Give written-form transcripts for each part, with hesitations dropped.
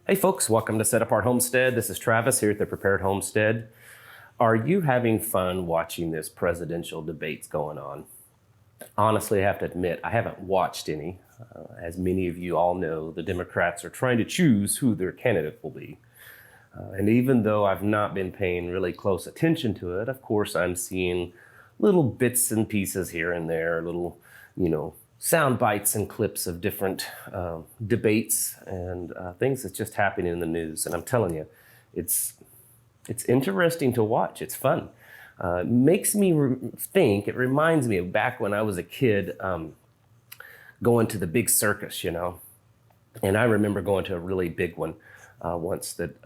Hey folks, welcome to Set Apart Homestead. This is Travis here at the Prepared Homestead. Are you having fun watching this presidential debates going on? Honestly, I have to admit, I haven't watched any. As many of you all know, the Democrats are trying to choose who their candidate will be. And even though I've not been paying really close attention to it, of course, I'm seeing little bits and pieces here and there, little, sound bites and clips of different debates and things that's just happening in the news. And I'm telling you, it's interesting to watch. It's fun. It makes me think, it reminds me of back when I was a kid going to the big circus, And I remember going to a really big one once that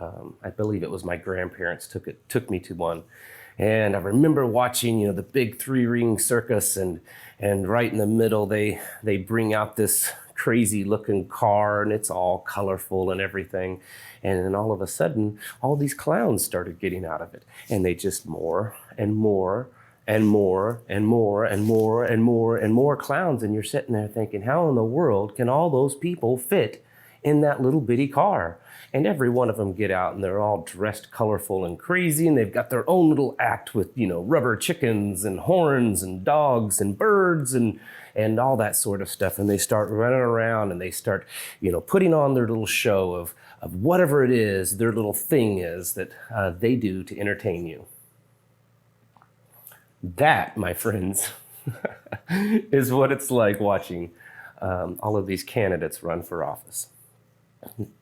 I believe it was my grandparents took me to one. And I remember watching, the big three-ring circus, and right in the middle, they bring out this crazy looking car, and it's all colorful and everything. And then all of a sudden, all these clowns started getting out of it, and they just more and more and more and more and more and more and more clowns. And you're sitting there thinking, how in the world can all those people fit in that little bitty car? And every one of them get out and they're all dressed colorful and crazy, and they've got their own little act with, rubber chickens and horns and dogs and birds and all that sort of stuff. And they start running around and they start, putting on their little show of whatever it is, their little thing is that they do to entertain you. That, my friends, is what it's like watching all of these candidates run for office.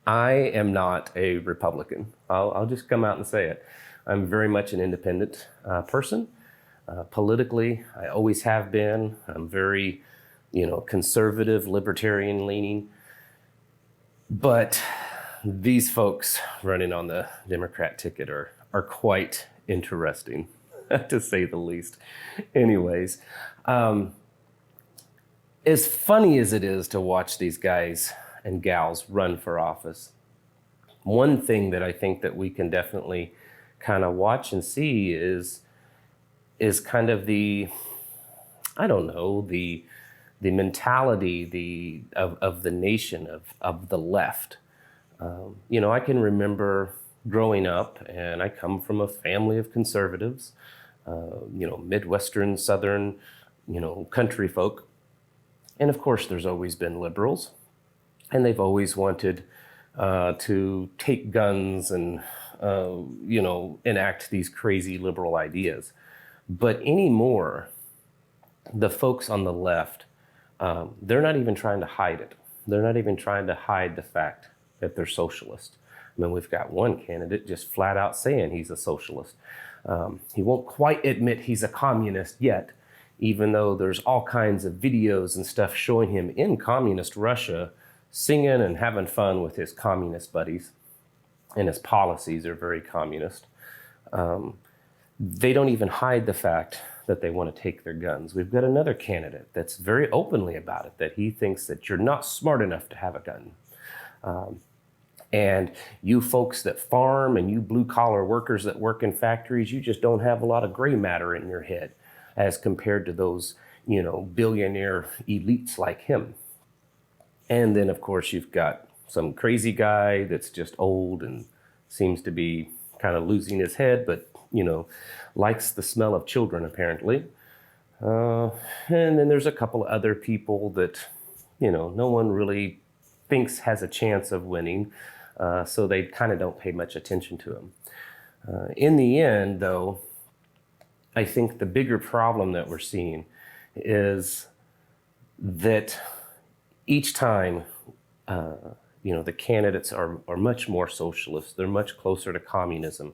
I am not a Republican. I'll just come out and say it. I'm very much an independent person. Politically, I always have been. I'm very, conservative, libertarian leaning. But these folks running on the Democrat ticket are quite interesting, to say the least. Anyways, as funny as it is to watch these guys and gals run for office, one thing that I think that we can definitely kind of watch and see is kind of the mentality of the nation of the left. I can remember growing up, and I come from a family of conservatives, Midwestern, Southern, country folk. And of course, there's always been liberals. And they've always wanted to take guns and, enact these crazy liberal ideas. But anymore, the folks on the left, they're not even trying to hide it. They're not even trying to hide the fact that they're socialist. I mean, we've got one candidate just flat out saying he's a socialist. He won't quite admit he's a communist yet, even though there's all kinds of videos and stuff showing him in communist Russia singing and having fun with his communist buddies, and his policies are very communist. They don't even hide the fact that they want to take their guns. We've got another candidate that's very openly about it, that he thinks that you're not smart enough to have a gun. And you folks that farm and you blue-collar workers that work in factories, you just don't have a lot of gray matter in your head as compared to those, billionaire elites like him. And then, of course, you've got some crazy guy that's just old and seems to be kind of losing his head, but, likes the smell of children, apparently. And then there's a couple of other people that, no one really thinks has a chance of winning, so they kind of don't pay much attention to him. In the end, though, I think the bigger problem that we're seeing is that each time, the candidates are much more socialist. They're much closer to communism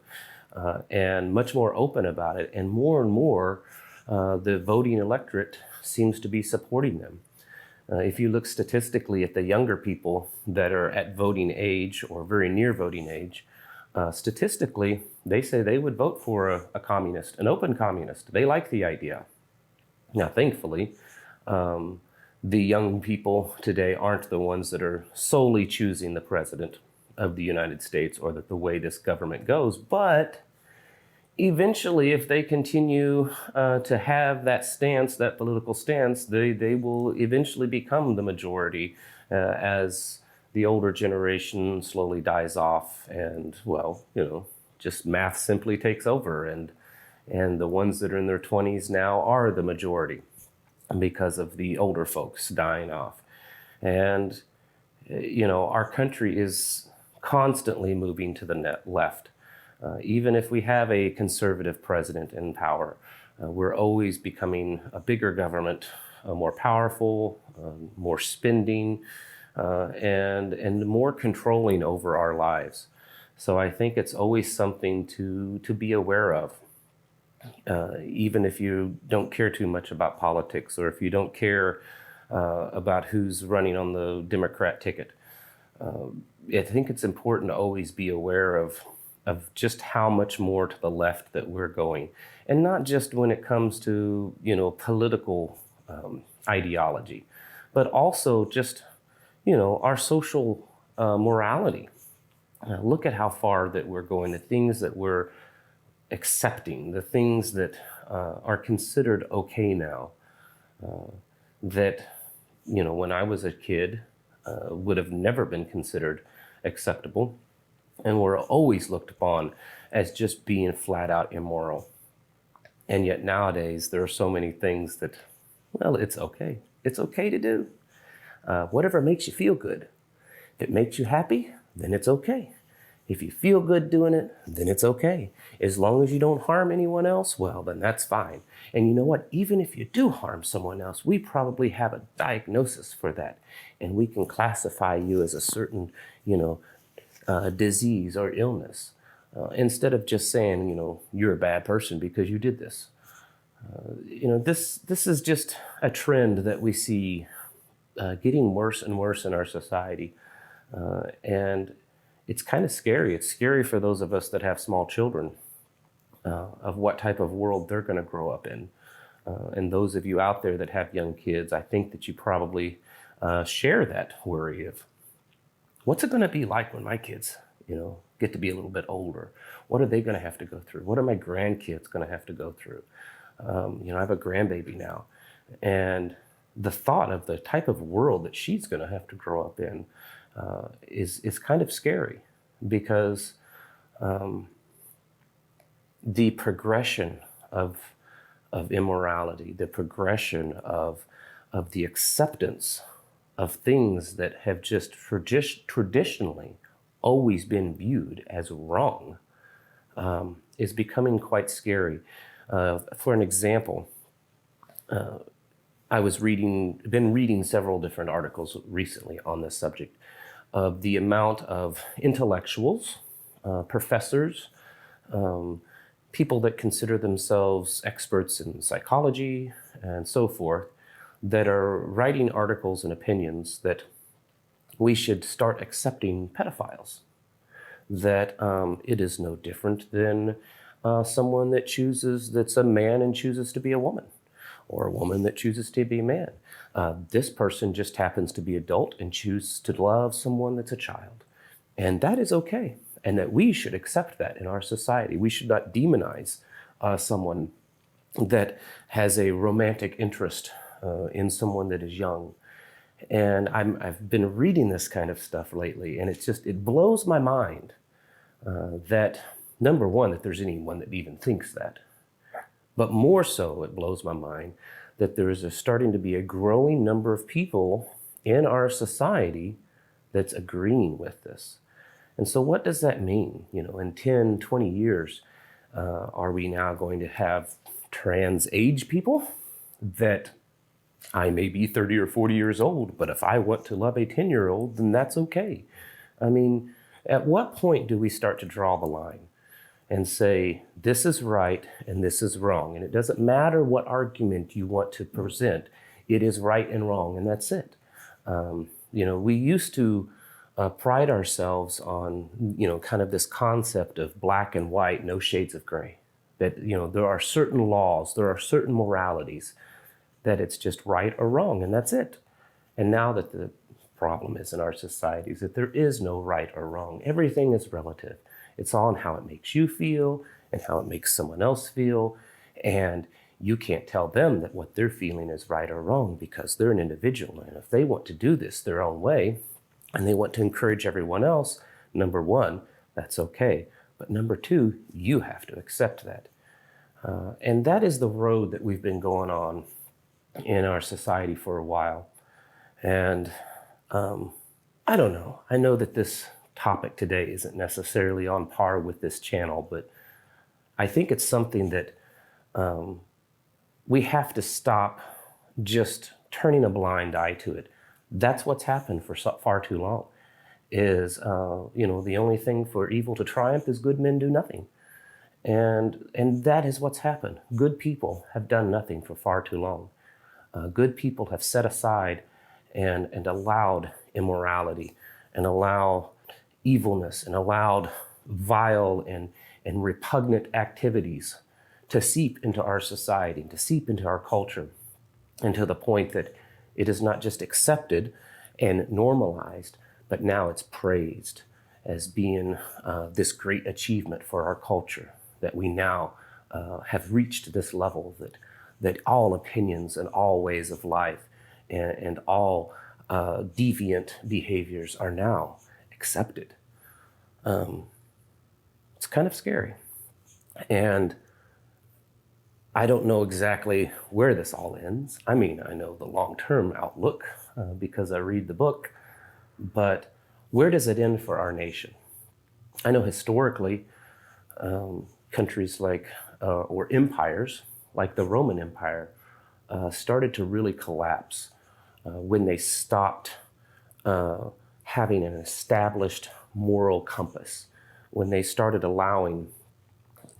and much more open about it. And more, the voting electorate seems to be supporting them. If you look statistically at the younger people that are at voting age or very near voting age, statistically, they say they would vote for a communist, an open communist. They like the idea. Now, thankfully, the young people today aren't the ones that are solely choosing the president of the United States or the way this government goes. But eventually, if they continue to have that stance, that political stance, they will eventually become the majority as the older generation slowly dies off, and well, just math simply takes over, and the ones that are in their 20s now are the majority because of the older folks dying off. And our country is constantly moving to the left. Even if we have a conservative president in power, we're always becoming a bigger government, more powerful, more spending, and more controlling over our lives. So I think it's always something to be aware of. Even if you don't care too much about politics, or if you don't care about who's running on the Democrat ticket, I think it's important to always be aware of just how much more to the left that we're going, and not just when it comes to political ideology, but also just our social morality. Look at how far that we're going, the things that we're accepting, the things that are considered okay now, that when I was a kid would have never been considered acceptable, and were always looked upon as just being flat out immoral. And yet nowadays there are so many things that, well, it's okay. It's okay to do. Whatever makes you feel good. If it makes you happy, then it's okay. If you feel good doing it, then it's okay. As long as you don't harm anyone else, well, then that's fine. And you know what? Even if you do harm someone else, we probably have a diagnosis for that. And we can classify you as a certain, disease or illness. Instead of just saying, you're a bad person because you did this. This is just a trend that we see getting worse and worse in our society. And it's kind of scary. It's scary for those of us that have small children, of what type of world they're going to grow up in. And those of you out there that have young kids, I think that you probably share that worry of, what's it going to be like when my kids, get to be a little bit older? What are they going to have to go through? What are my grandkids going to have to go through? I have a grandbaby now, and the thought of the type of world that she's going to have to grow up in is kind of scary, because the progression of immorality, the progression of the acceptance of things that have just traditionally always been viewed as wrong, is becoming quite scary. For an example, I was been reading several different articles recently on this subject of the amount of intellectuals, professors, people that consider themselves experts in psychology and so forth, that are writing articles and opinions that we should start accepting pedophiles, that it is no different than someone that's a man and chooses to be a woman, or a woman that chooses to be a man. This person just happens to be adult and chooses to love someone that's a child. And that is okay. And that we should accept that in our society. We should not demonize someone that has a romantic interest in someone that is young. And I've been reading this kind of stuff lately, and it blows my mind that, number one, that there's anyone that even thinks that. But more so, it blows my mind that there is starting to be a growing number of people in our society that's agreeing with this. And so what does that mean? In 10, 20 years, are we now going to have trans age people that I may be 30 or 40 years old, but if I want to love a 10-year-old, then that's okay? I mean, at what point do we start to draw the line and say, this is right and this is wrong? And it doesn't matter what argument you want to present, it is right and wrong, and that's it. We used to pride ourselves on, kind of this concept of black and white, no shades of gray. That, there are certain laws, there are certain moralities, that it's just right or wrong, and that's it. And now that the problem is in our society is that there is no right or wrong. Everything is relative. It's all on how it makes you feel and how it makes someone else feel. And you can't tell them that what they're feeling is right or wrong, because they're an individual. And if they want to do this their own way, and they want to encourage everyone else, number one, that's okay. But number two, you have to accept that. And that is the road that we've been going on in our society for a while. And I don't know. I know that this topic today isn't necessarily on par with this channel, but I think it's something that we have to stop just turning a blind eye to it. That's what's happened for far too long. Is the only thing for evil to triumph is good men do nothing, and that is what's happened. Good people have done nothing for far too long. Good people have set aside and allowed immorality, and allowed evilness, and allowed vile and repugnant activities to seep into our society, to seep into our culture, and to the point that it is not just accepted and normalized, but now it's praised as being this great achievement for our culture, that we now have reached this level that all opinions and all ways of life and all deviant behaviors are now accepted. It's kind of scary. And I don't know exactly where this all ends. I mean, I know the long-term outlook because I read the book, but where does it end for our nation? I know historically, countries like, or empires like the Roman Empire started to really collapse when they stopped having an established moral compass, when they started allowing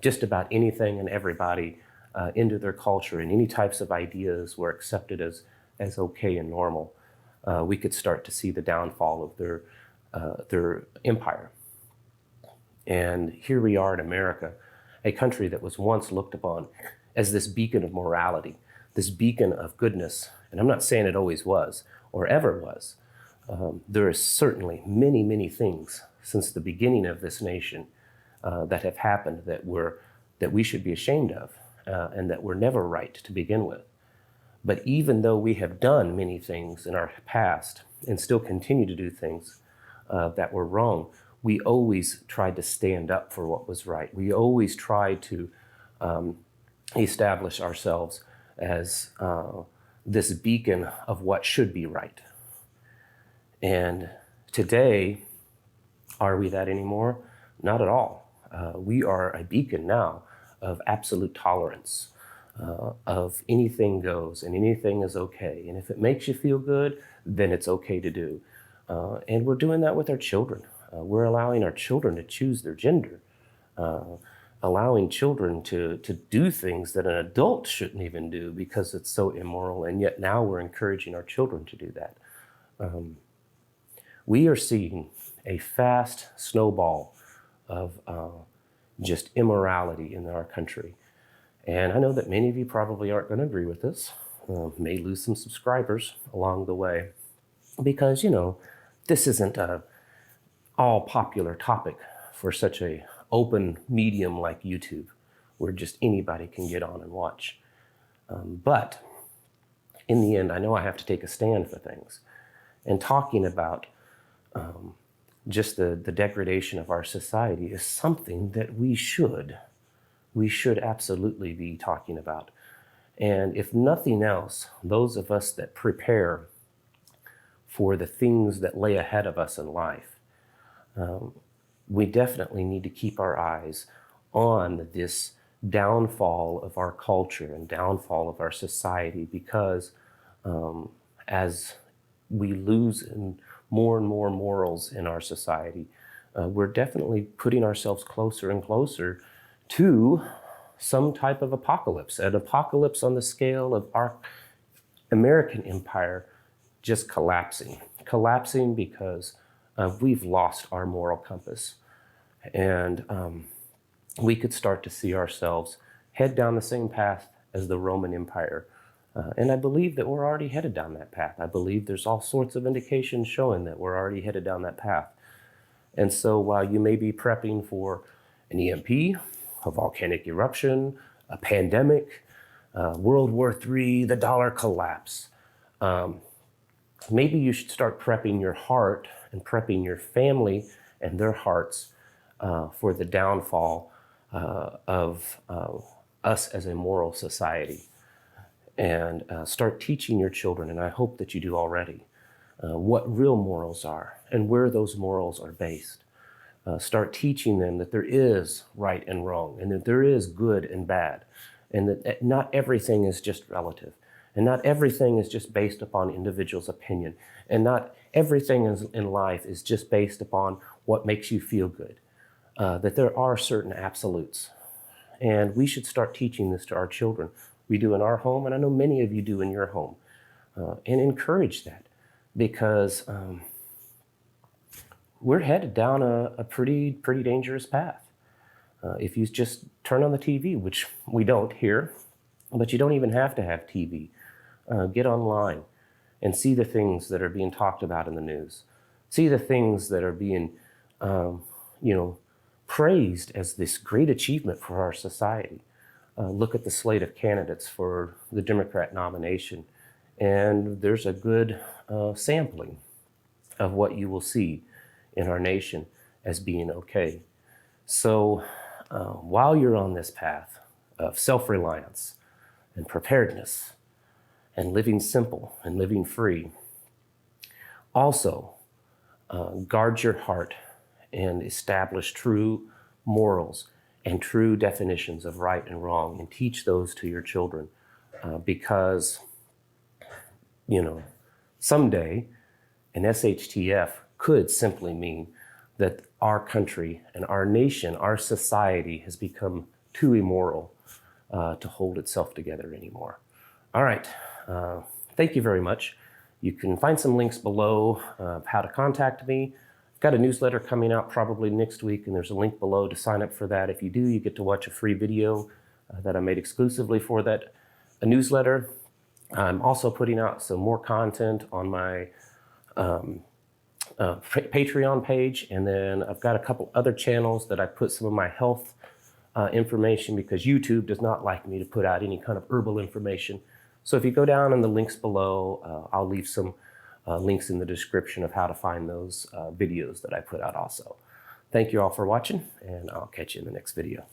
just about anything and everybody into their culture, and any types of ideas were accepted as okay and normal. We could start to see the downfall of their empire. And here we are in America, a country that was once looked upon as this beacon of morality, this beacon of goodness. And I'm not saying it always was or ever was. There is certainly many, many things since the beginning of this nation that have happened that we should be ashamed of and that were never right to begin with. But even though we have done many things in our past and still continue to do things that were wrong, we always tried to stand up for what was right. We always tried to establish ourselves as this beacon of what should be right. And today, are we that anymore? Not at all. We are a beacon now of absolute tolerance, of anything goes and anything is okay. And if it makes you feel good, then it's okay to do. And we're doing that with our children. We're allowing our children to choose their gender, allowing children to do things that an adult shouldn't even do because it's so immoral. And yet now we're encouraging our children to do that. We are seeing a fast snowball of just immorality in our country. And I know that many of you probably aren't going to agree with this, may lose some subscribers along the way, because, this isn't a all popular topic for such a open medium like YouTube, where just anybody can get on and watch. But in the end, I know I have to take a stand for things. And talking about just the degradation of our society is something that we should absolutely be talking about. And if nothing else, those of us that prepare for the things that lay ahead of us in life, we definitely need to keep our eyes on this downfall of our culture and downfall of our society, because as we lose more and more morals in our society, we're definitely putting ourselves closer and closer to some type of apocalypse, an apocalypse on the scale of our American empire just collapsing because we've lost our moral compass. And we could start to see ourselves head down the same path as the Roman Empire. And I believe that we're already headed down that path. I believe there's all sorts of indications showing that we're already headed down that path. And so while you may be prepping for an EMP, a volcanic eruption, a pandemic, World War III, the dollar collapse, maybe you should start prepping your heart and prepping your family and their hearts for the downfall of us as a moral society. And start teaching your children, and I hope that you do already, what real morals are and where those morals are based. Start teaching them that there is right and wrong, and that there is good and bad, and that not everything is just relative, and not everything is just based upon individuals' opinion, and not everything in life is just based upon what makes you feel good, that there are certain absolutes. And we should start teaching this to our children. We do in our home, and I know many of you do in your home, and encourage that, because we're headed down a pretty dangerous path. If you just turn on the TV, which we don't here, but you don't even have to have TV. Get online and see the things that are being talked about in the news. See the things that are being, praised as this great achievement for our society. Look at the slate of candidates for the Democrat nomination, and there's a good sampling of what you will see in our nation as being okay. So while you're on this path of self-reliance and preparedness and living simple and living free, also guard your heart and establish true morals and true definitions of right and wrong, and teach those to your children, because someday an SHTF could simply mean that our country and our nation, our society, has become too immoral to hold itself together anymore. All right, thank you very much. You can find some links below of how to contact me. I've got a newsletter coming out probably next week, and there's a link below to sign up for that. If you do, you get to watch a free video that I made exclusively for that newsletter. I'm also putting out some more content on my Patreon page, and then I've got a couple other channels that I put some of my health information, because YouTube does not like me to put out any kind of herbal information. So if you go down in the links below, I'll leave some links in the description of how to find those videos that I put out also. Thank you all for watching, and I'll catch you in the next video.